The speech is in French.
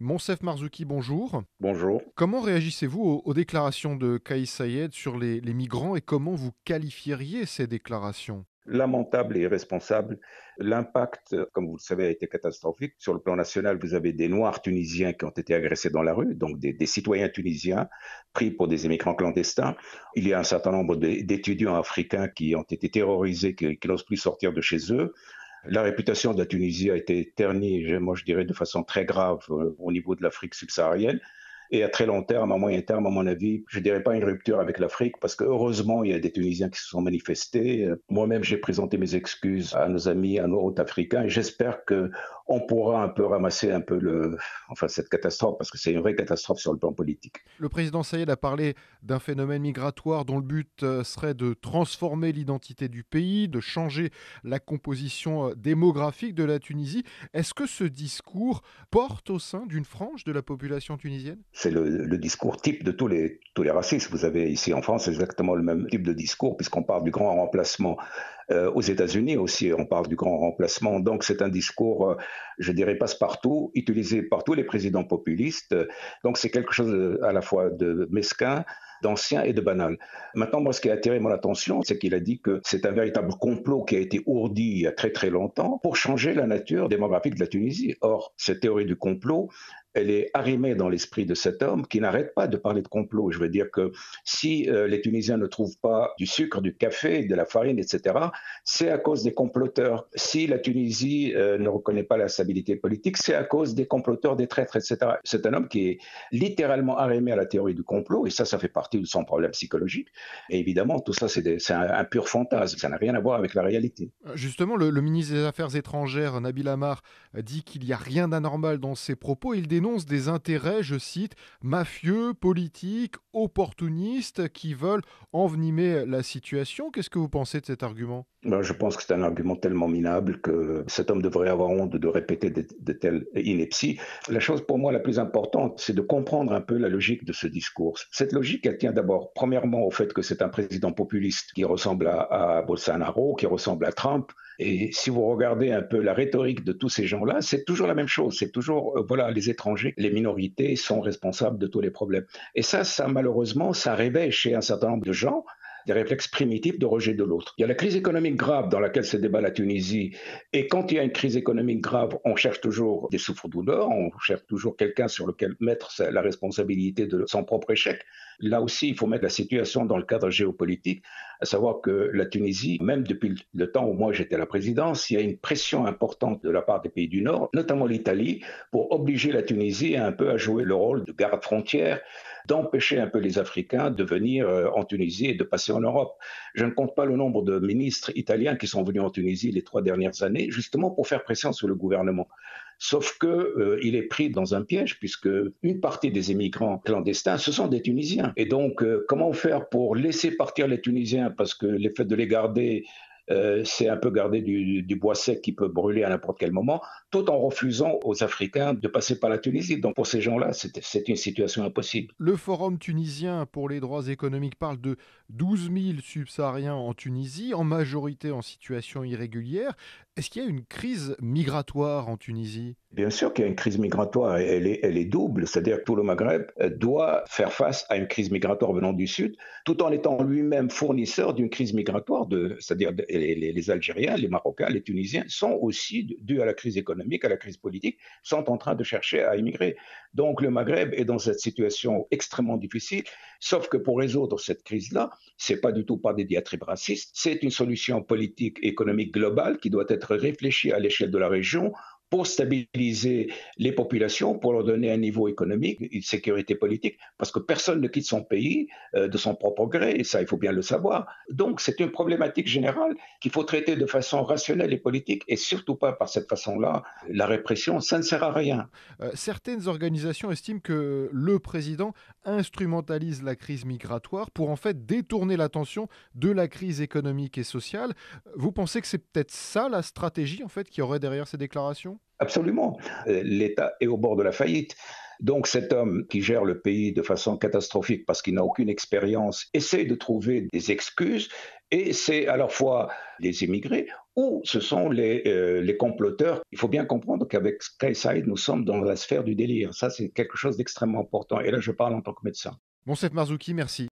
Monsef Marzouki, bonjour. Bonjour. Comment réagissez-vous aux déclarations de Kais Saied sur les migrants et comment vous qualifieriez ces déclarations? Lamentable et irresponsable. L'impact, comme vous le savez, a été catastrophique. Sur le plan national, vous avez des Noirs tunisiens qui ont été agressés dans la rue, donc des citoyens tunisiens pris pour des immigrants clandestins. Il y a un certain nombre d'étudiants africains qui ont été terrorisés, qui n'osent plus sortir de chez eux. La réputation de la Tunisie a été ternie, moi je dirais, de façon très grave au niveau de l'Afrique subsaharienne. Et à très long terme, à moyen terme, à mon avis, je ne dirais pas une rupture avec l'Afrique, parce que heureusement, il y a des Tunisiens qui se sont manifestés. Moi-même, j'ai présenté mes excuses à nos amis, à nos hôtes africains, et j'espère qu'on pourra un peu ramasser un peu cette catastrophe, parce que c'est une vraie catastrophe sur le plan politique. Le président Saied a parlé d'un phénomène migratoire dont le but serait de transformer l'identité du pays, de changer la composition démographique de la Tunisie. Est-ce que ce discours porte au sein d'une frange de la population tunisienne? C'est le discours type de tous les racistes. Vous avez ici en France exactement le même type de discours, puisqu'on parle du grand remplacement. Aux États-Unis aussi, on parle du grand remplacement. Donc c'est un discours, je dirais, passe-partout, utilisé par tous les présidents populistes. Donc c'est quelque chose à la fois de mesquin, d'ancien et de banal. Maintenant, moi, ce qui a attiré mon attention, c'est qu'il a dit que c'est un véritable complot qui a été ourdi il y a très très longtemps pour changer la nature démographique de la Tunisie. Or, cette théorie du complot, elle est arrimée dans l'esprit de cet homme qui n'arrête pas de parler de complot. Je veux dire que si les Tunisiens ne trouvent pas du sucre, du café, de la farine, etc., c'est à cause des comploteurs. Si la Tunisie ne reconnaît pas la stabilité politique, c'est à cause des comploteurs, des traîtres, etc. C'est un homme qui est littéralement arrimé à la théorie du complot, et ça fait partie de son problème psychologique. Et évidemment, tout ça, c'est un pur fantasme. Ça n'a rien à voir avec la réalité. Justement, le ministre des Affaires étrangères, Nabil Amar, dit qu'il n'y a rien d'anormal dans ses propos. Il dénonce des intérêts, je cite, mafieux, politiques, opportunistes, qui veulent envenimer la situation. Qu'est-ce que vous pensez de cet argument? Ben, je pense que c'est un argument tellement minable que cet homme devrait avoir honte de répéter de telles inepties. La chose pour moi la plus importante, c'est de comprendre un peu la logique de ce discours. Cette logique, elle tient d'abord, premièrement, au fait que c'est un président populiste qui ressemble à Bolsonaro, qui ressemble à Trump. Et si vous regardez un peu la rhétorique de tous ces gens-là, c'est toujours la même chose. C'est toujours, voilà, les étrangers, les minorités sont responsables de tous les problèmes. Et ça malheureusement, ça réveille chez un certain nombre de gens des réflexes primitifs de rejet de l'autre. Il y a la crise économique grave dans laquelle se débat la Tunisie. Et quand il y a une crise économique grave, on cherche toujours des souffres-douleurs, on cherche toujours quelqu'un sur lequel mettre la responsabilité de son propre échec. Là aussi, il faut mettre la situation dans le cadre géopolitique, à savoir que la Tunisie, même depuis le temps où moi j'étais à la présidence, il y a une pression importante de la part des pays du Nord, notamment l'Italie, pour obliger la Tunisie un peu à jouer le rôle de garde-frontière, d'empêcher un peu les Africains de venir en Tunisie et de passer en Europe. Je ne compte pas le nombre de ministres italiens qui sont venus en Tunisie les 3 dernières années, justement pour faire pression sur le gouvernement. Sauf que il est pris dans un piège puisque une partie des immigrants clandestins, ce sont des Tunisiens. Et donc, comment faire pour laisser partir les Tunisiens parce que le fait de les garder c'est un peu garder du bois sec qui peut brûler à n'importe quel moment, tout en refusant aux Africains de passer par la Tunisie. Donc pour ces gens-là, c'est une situation impossible. Le Forum tunisien pour les droits économiques parle de 12 000 subsahariens en Tunisie, en majorité en situation irrégulière. Est-ce qu'il y a une crise migratoire en Tunisie? Bien sûr qu'il y a une crise migratoire, et elle est double, c'est-à-dire que tout le Maghreb doit faire face à une crise migratoire venant du Sud, tout en étant lui-même fournisseur d'une crise migratoire, c'est-à-dire les Algériens, les Marocains, les Tunisiens sont aussi, dus à la crise économique, à la crise politique, sont en train de chercher à immigrer. Donc le Maghreb est dans cette situation extrêmement difficile, sauf que pour résoudre cette crise-là, c'est pas du tout par des diatribes racistes, c'est une solution politique et économique globale qui doit être réfléchie à l'échelle de la région pour stabiliser les populations, pour leur donner un niveau économique, une sécurité politique, parce que personne ne quitte son pays de son propre gré, et ça, il faut bien le savoir. Donc, c'est une problématique générale qu'il faut traiter de façon rationnelle et politique, et surtout pas par cette façon-là. La répression, ça ne sert à rien. Certaines organisations estiment que le président instrumentalise la crise migratoire pour en fait détourner l'attention de la crise économique et sociale. Vous pensez que c'est peut-être ça la stratégie en fait qui aurait derrière ces déclarations? Absolument. L'État est au bord de la faillite. Donc cet homme qui gère le pays de façon catastrophique parce qu'il n'a aucune expérience essaie de trouver des excuses et c'est à la fois les immigrés ou ce sont les comploteurs. Il faut bien comprendre qu'avec Skyside, nous sommes dans la sphère du délire. Ça, c'est quelque chose d'extrêmement important. Et là, je parle en tant que médecin. Monsef Marzouki, merci.